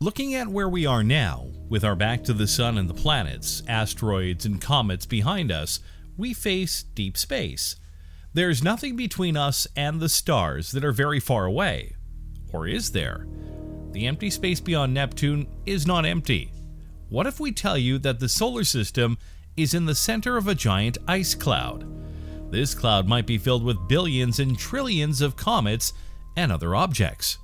Looking at where we are now, with our back to the sun and the planets, asteroids, and comets behind us, we face deep space. There's nothing between us and the stars that are very far away. Or is there? The empty space beyond Neptune is not empty. What if we tell you that the solar system is in the center of a giant ice cloud? This cloud might be filled with billions and trillions of comets and other objects.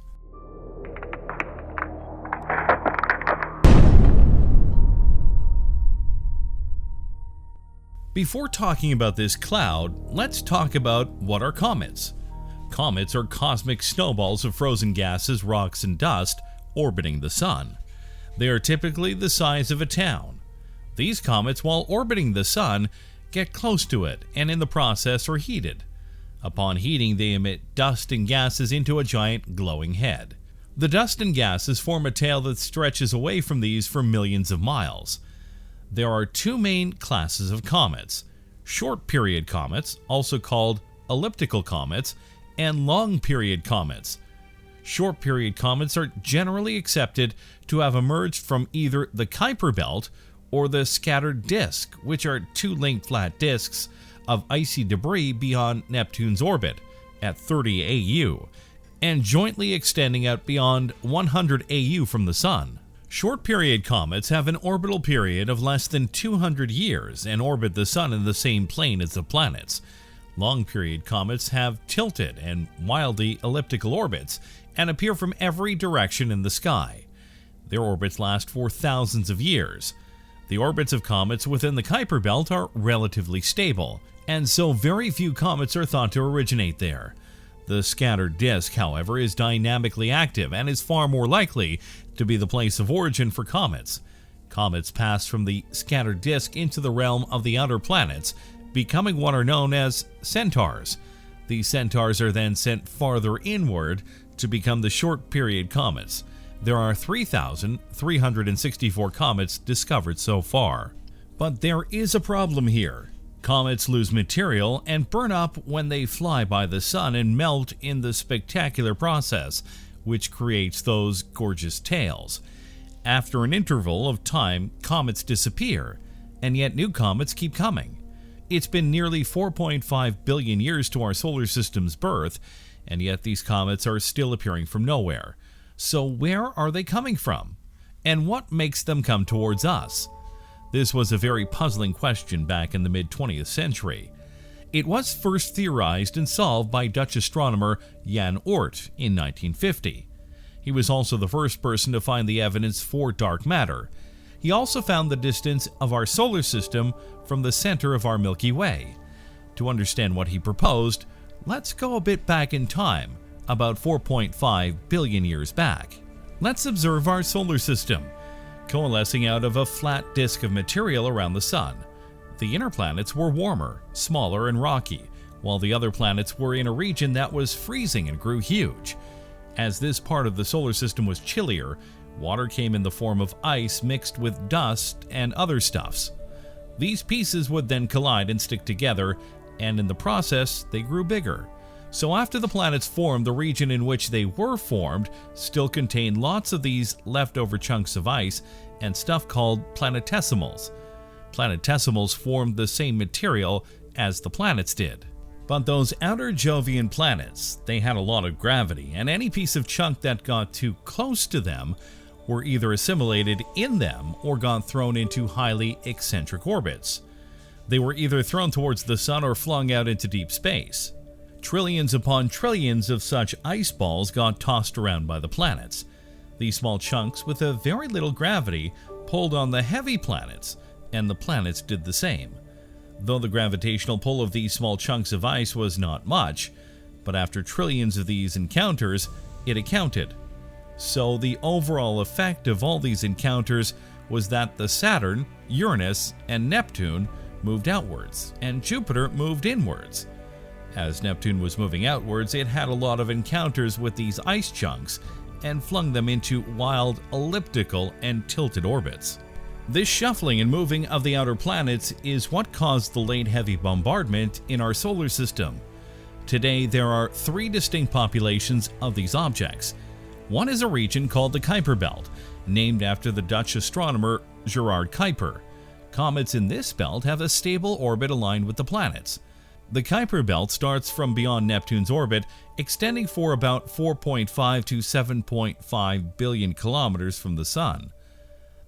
Before talking about this cloud, let's talk about what are comets. Comets are cosmic snowballs of frozen gases, rocks, and dust orbiting the sun. They are typically the size of a town. These comets, while orbiting the sun, get close to it and in the process are heated. Upon heating, they emit dust and gases into a giant glowing head. The dust and gases form a tail that stretches away from these for millions of miles. There are two main classes of comets: short-period comets, also called elliptical comets, and long-period comets. Short-period comets are generally accepted to have emerged from either the Kuiper belt or the scattered disk, which are two linked flat disks of icy debris beyond Neptune's orbit at 30 AU, and jointly extending out beyond 100 AU from the Sun. Short-period comets have an orbital period of less than 200 years and orbit the Sun in the same plane as the planets. Long-period comets have tilted and wildly elliptical orbits and appear from every direction in the sky. Their orbits last for thousands of years. The orbits of comets within the Kuiper belt are relatively stable, and so very few comets are thought to originate there. The scattered disk, however, is dynamically active and is far more likely to be the place of origin for comets. Comets pass from the scattered disk into the realm of the outer planets, becoming what are known as centaurs. These centaurs are then sent farther inward to become the short-period comets. There are 3,364 comets discovered so far. But there is a problem here. Comets lose material and burn up when they fly by the sun and melt in the spectacular process, which creates those gorgeous tails. After an interval of time, comets disappear, and yet new comets keep coming. It's been nearly 4.5 billion years to our solar system's birth, and yet these comets are still appearing from nowhere. So where are they coming from? And what makes them come towards us? This was a very puzzling question back in the mid-20th century. It was first theorized and solved by Dutch astronomer Jan Oort in 1950. He was also the first person to find the evidence for dark matter. He also found the distance of our solar system from the center of our Milky Way. To understand what he proposed, let's go a bit back in time, about 4.5 billion years back. Let's observe our solar system, coalescing out of a flat disk of material around the sun. The inner planets were warmer, smaller, and rocky, while the other planets were in a region that was freezing and grew huge. As this part of the solar system was chillier, water came in the form of ice mixed with dust and other stuffs. These pieces would then collide and stick together, and in the process, they grew bigger. So after the planets formed, the region in which they were formed still contained lots of these leftover chunks of ice and stuff called planetesimals. Planetesimals formed the same material as the planets did. But those outer Jovian planets, they had a lot of gravity, and any piece of chunk that got too close to them were either assimilated in them or got thrown into highly eccentric orbits. They were either thrown towards the sun or flung out into deep space. Trillions upon trillions of such ice balls got tossed around by the planets. These small chunks with a very little gravity pulled on the heavy planets, and the planets did the same. Though the gravitational pull of these small chunks of ice was not much, but after trillions of these encounters, it accounted. So the overall effect of all these encounters was that the Saturn, Uranus, and Neptune moved outwards, and Jupiter moved inwards. As Neptune was moving outwards, it had a lot of encounters with these ice chunks and flung them into wild elliptical and tilted orbits. This shuffling and moving of the outer planets is what caused the late heavy bombardment in our solar system. Today, there are three distinct populations of these objects. One is a region called the Kuiper belt. named after the Dutch astronomer Gerard Kuiper. Comets in this belt have a stable orbit aligned with the planets. The Kuiper belt starts from beyond Neptune's orbit, extending for about 4.5 to 7.5 billion kilometers from the Sun.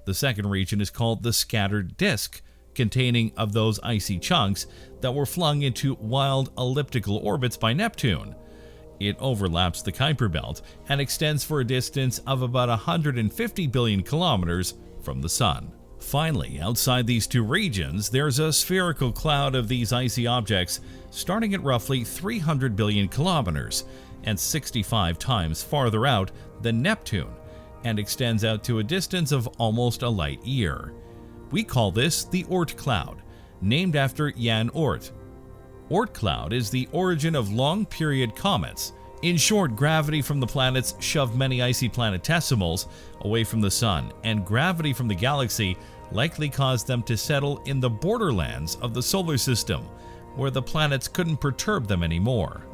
The second region is called the scattered disk, containing of those icy chunks that were flung into wild elliptical orbits by Neptune. It overlaps the Kuiper belt and extends for a distance of about 150 billion kilometers from the Sun. Finally, outside these two regions, there's a spherical cloud of these icy objects starting at roughly 300 billion kilometers and 65 times farther out than Neptune, and extends out to a distance of almost a light year. We call this the Oort Cloud, named after Jan Oort. Oort Cloud is the origin of long-period comets. In short, gravity from the planets shoved many icy planetesimals away from the Sun, and gravity from the galaxy likely caused them to settle in the borderlands of the solar system, where the planets couldn't perturb them anymore.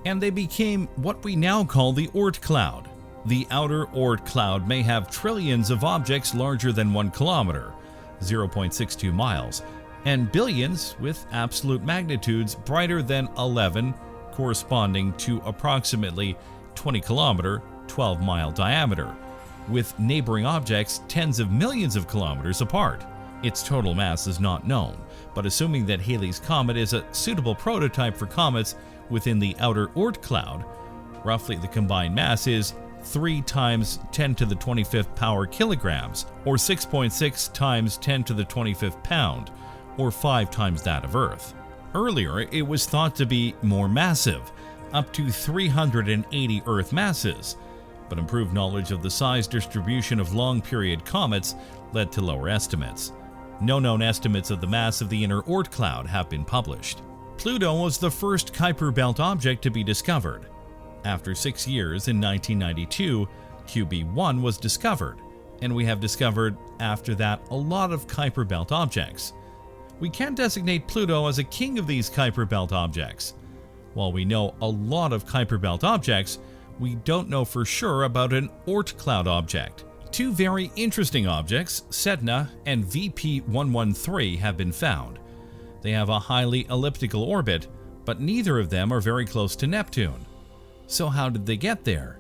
And they became what we now call the Oort Cloud. The outer Oort Cloud may have trillions of objects larger than 1 kilometer, 0.62 miles, and billions with absolute magnitudes brighter than 11, corresponding to approximately 20 kilometer, 12-mile diameter, with neighboring objects tens of millions of kilometers apart. Its total mass is not known, but assuming that Halley's Comet is a suitable prototype for comets within the outer Oort Cloud, roughly the combined mass is 3 times 10 to the 25th power kilograms, or 6.6 times 10 to the 25th pound, or 5 times that of Earth. Earlier, it was thought to be more massive, up to 380 Earth masses, but improved knowledge of the size distribution of long-period comets led to lower estimates. No known estimates of the mass of the inner Oort Cloud have been published. Pluto was the first Kuiper belt object to be discovered. After 6 years, in 1992, QB1 was discovered, and we have discovered after that a lot of Kuiper belt objects. We can designate Pluto as a king of these Kuiper belt objects. While we know a lot of Kuiper belt objects, we don't know for sure about an Oort Cloud object. 2 very interesting objects, Sedna and VP113, have been found. They have a highly elliptical orbit, but neither of them are very close to Neptune. So how did they get there?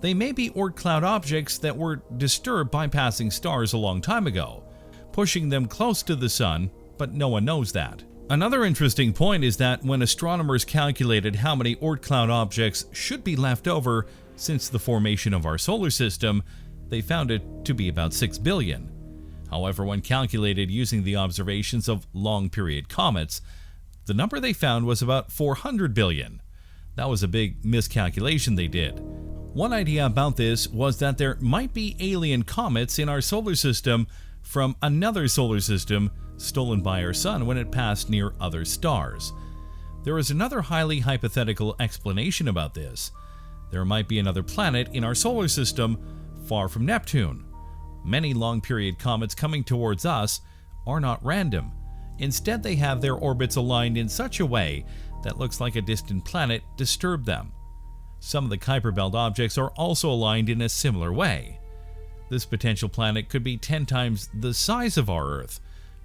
They may be Oort Cloud objects that were disturbed by passing stars a long time ago, pushing them close to the Sun, but no one knows that. Another interesting point is that when astronomers calculated how many Oort Cloud objects should be left over since the formation of our solar system, they found it to be about 6 billion. However, when calculated using the observations of long-period comets, the number they found was about 400 billion. That was a big miscalculation they did. One idea about this was that there might be alien comets in our solar system from another solar system stolen by our Sun when it passed near other stars. There is another highly hypothetical explanation about this. There might be another planet in our solar system far from Neptune. Many long-period comets coming towards us are not random. Instead, they have their orbits aligned in such a way that looks like a distant planet disturbed them. Some of the Kuiper belt objects are also aligned in a similar way. This potential planet could be 10 times the size of our Earth,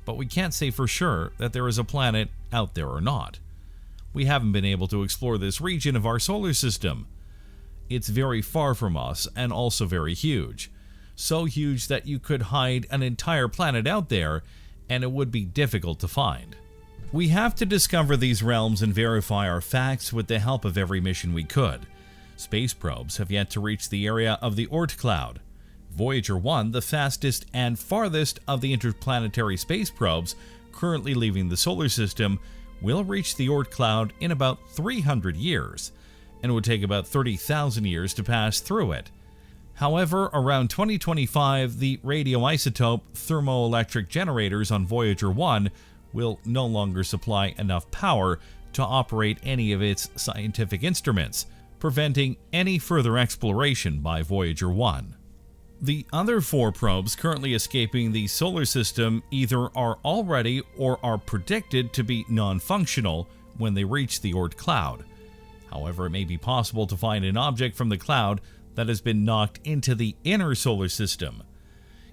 but we can't say for sure that there is a planet out there or not. We haven't been able to explore this region of our solar system. It's very far from us and also very huge. So huge that you could hide an entire planet out there and it would be difficult to find. We have to discover these realms and verify our facts with the help of every mission we could. Space probes have yet to reach the area of the Oort Cloud. Voyager 1, the fastest and farthest of the interplanetary space probes currently leaving the solar system, will reach the Oort Cloud in about 300 years, and it would take about 30,000 years to pass through it. However, around 2025, the radioisotope thermoelectric generators on Voyager 1 will no longer supply enough power to operate any of its scientific instruments, preventing any further exploration by Voyager 1. The other 4 probes currently escaping the solar system either are already or are predicted to be non-functional when they reach the Oort Cloud. However, it may be possible to find an object from the cloud that has been knocked into the inner solar system.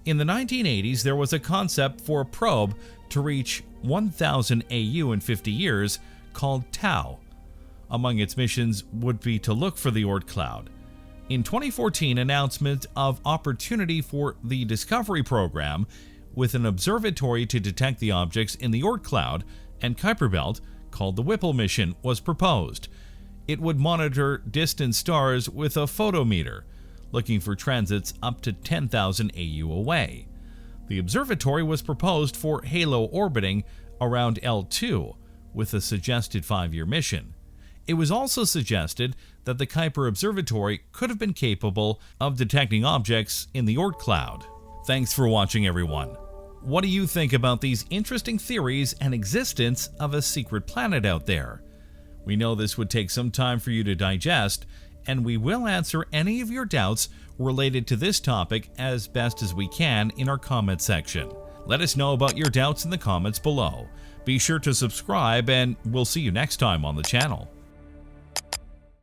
In the 1980s, there was a concept for a probe to reach 1,000 AU in 50 years called TOW. Among its missions would be to look for the Oort Cloud. In 2014, announcement of opportunity for the Discovery program with an observatory to detect the objects in the Oort Cloud and Kuiper belt called the Whipple mission was proposed. It would monitor distant stars with a photometer, looking for transits up to 10,000 AU away. The observatory was proposed for halo orbiting around L2 with a suggested 5-year mission. It was also suggested that the Kuiper Observatory could have been capable of detecting objects in the Oort Cloud. Thanks for watching, everyone. What do you think about these interesting theories and existence of a secret planet out there? We know this would take some time for you to digest, and we will answer any of your doubts related to this topic as best as we can in our comment section. Let us know about your doubts in the comments below. Be sure to subscribe, and we'll see you next time on the channel.